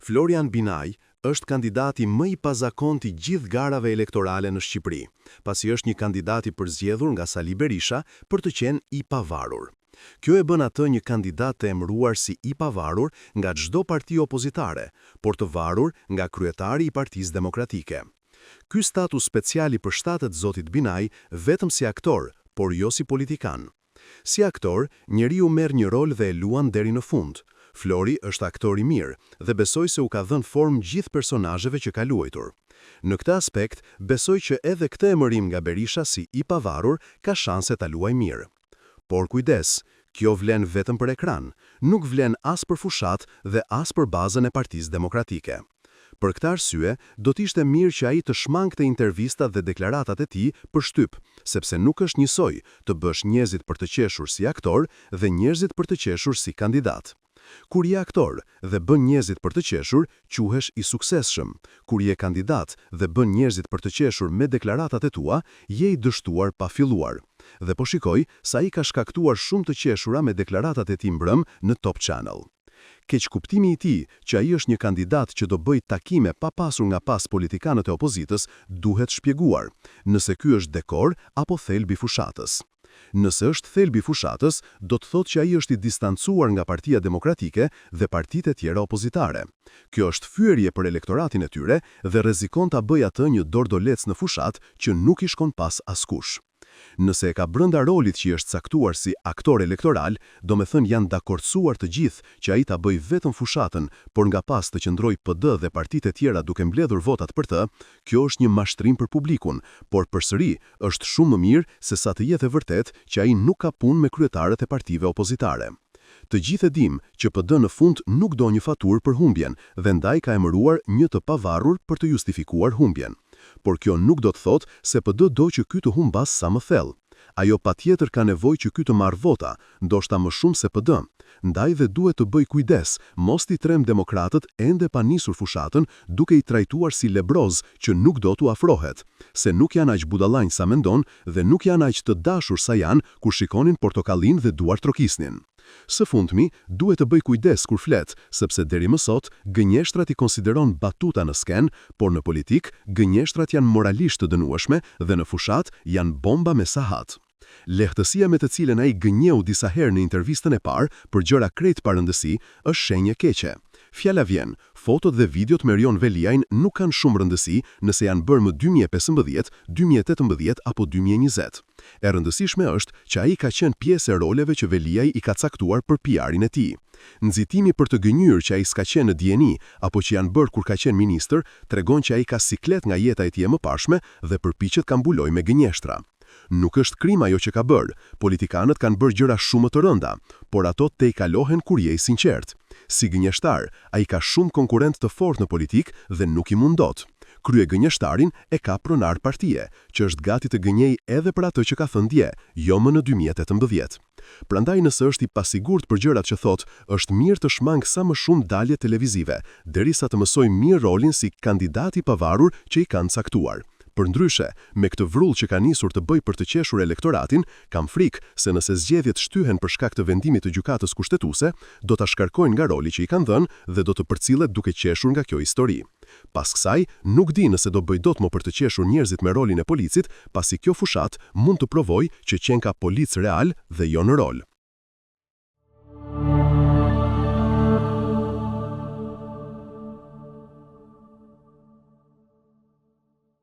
Florian Binaj është kandidati më i pazakontë i gjithë garave elektorale në Shqipëri, pasi është një kandidat i përzgjedhur nga Sali Berisha për të qenë i pavarur. Kjo e bën atë një kandidat të emëruar si i pavarur nga çdo parti opozitare, por të varur nga kryetari i Partisë Demokratike. Ky status special i përshtatet zotit Binaj vetëm si aktor, por jo si politikan. Si aktor, njeriu merr një rol dhe e luan deri në fund. Flori është aktor i mirë dhe besoj se u ka dhënë formë gjithë personazheve që ka luajtur. Në këtë aspekt, besoj që edhe këtë emërim nga Berisha si i pavarur ka shanse ta luajë mirë. Por kujdes, kjo vlen vetëm për ekran, nuk vlen as për fushat dhe as për bazën e Partisë Demokratike. Për këtë arsye, do t'ishte mirë që ai të shmangte intervistat dhe deklaratat e tij për shtyp, sepse nuk është njësoj të bësh njerëzit për të qeshur si aktor dhe njerëzit për të qeshur si kandidat. Kur je aktor dhe bën njerëzit për të qeshur, quhesh i suksesshëm. Kur je kandidat dhe bën njerëzit për të qeshur me deklaratat e tua, je i dështuar pa filluar. Dhe po shikoj sa i ka shkaktuar shumë të qeshura me deklaratat e tij mbrëm në Top Channel. Keq kuptimi i tij që ai është një kandidat që do bëj takime pa pasur nga pas politikanët e opozitës duhet shpjeguar, nëse ky është dekor apo thelbi i fushatës. Nëse është thelbi i fushatës, do të thotë që ai është i distancuar nga Partia Demokratike dhe partitë e tjera opozitare. Kjo është fyerje për elektoratin e tyre dhe rrezikon ta bëjë atë një dordolec në fushat që nuk i shkon pas askush. Nëse e ka brenda rolit që është caktuar si aktor elektoral, do me thënë janë dakordsuar të gjithë që ai ta bëj vetëm fushatën, por nga pas të qëndroj PD dhe partitë e tjera duke mbledhur votat për të, kjo është një mashtrim për publikun, por përsëri është shumë më mirë se sa të jetë e vërtet që ai nuk ka punë me kryetarët e partive opozitare. Të gjithë e dim që PD në fund nuk do një faturë për humbjen dhe ndaj ka emëruar një të pavarur për të justifikuar humbjen. Por kjo nuk do të thotë se PD do që ky të humbas sa më thellë. Ajo patjetër ka nevojë që ky të marrë vota, ndoshta më shumë se PD. Ndaj dhe duhet të bëj kujdes, mos t'i trem demokratët ende pa nisur fushatën duke i trajtuar si lebroz që nuk do t'u afrohet, se nuk janë aq budallajnë sa mendon dhe nuk janë aq të dashur sa janë kur shikonin portokallin dhe duar trokisnin. Së fundmi, duhet të bëj kujdes kur flet, sepse deri më sot, gënjeshtrat i konsideron batuta në sken, por në politik, gënjeshtrat janë moralisht të dënueshme dhe në fushat janë bomba me sahat. Lehtësia me të cilën ai gënjeu disa herë në intervistën e parë për gjëra krejt parëndësi është shenjë keqe. Fjala vjen, fotot dhe videot me Rion Veliajn nuk kanë shumë rëndësi nëse janë bërë më 2015, 2018 apo 2020. E rëndësishme është që ai ka qenë pjesë e roleve që Veliaj i ka caktuar për PR-in e tij. Nxitimi për të gënjur që ai s'ka qenë në dieni apo që janë bërë kur ka qenë ministër, tregon që ai ka siklet nga jeta e tij e mëparshme dhe përpiqet ta mbulojë me gënjeshtra. Nuk është krim ajo që ka bërë, politikanët kanë bërë gjëra shumë të rënda, por ato te i kalohen kur je i sinqert. Si gënjeshtar, ai ka shumë konkurrent të fortë në politik dhe nuk i mundot. Krye gënjeshtarin e ka pronar partie, që është gati të gënjej edhe për atë që ka thënë dje, jo më në 2018. Prandaj nëse është i pasigurt për gjërat që thot, është mirë të shmang sa më shumë dalje televizive, derisa të mësoj mirë rolin si kandidat i pavarur që i kanë caktuar. Përndryshe, me këtë vrull që ka nisur të bëj për të qeshur elektoratin, kam frikë se nëse zgjedhjet shtyhen për shkak të vendimit të gjykatës kushtetuese, do ta shkarkojnë nga roli që i kanë dhënë dhe do të përcillet duke qeshur nga kjo histori. Pas kësaj, nuk di nëse do bëj dot më për të qeshur njerëzit me rolin e policit, pasi kjo fushat mund të provojë që qenë ka polic real dhe jo në rol.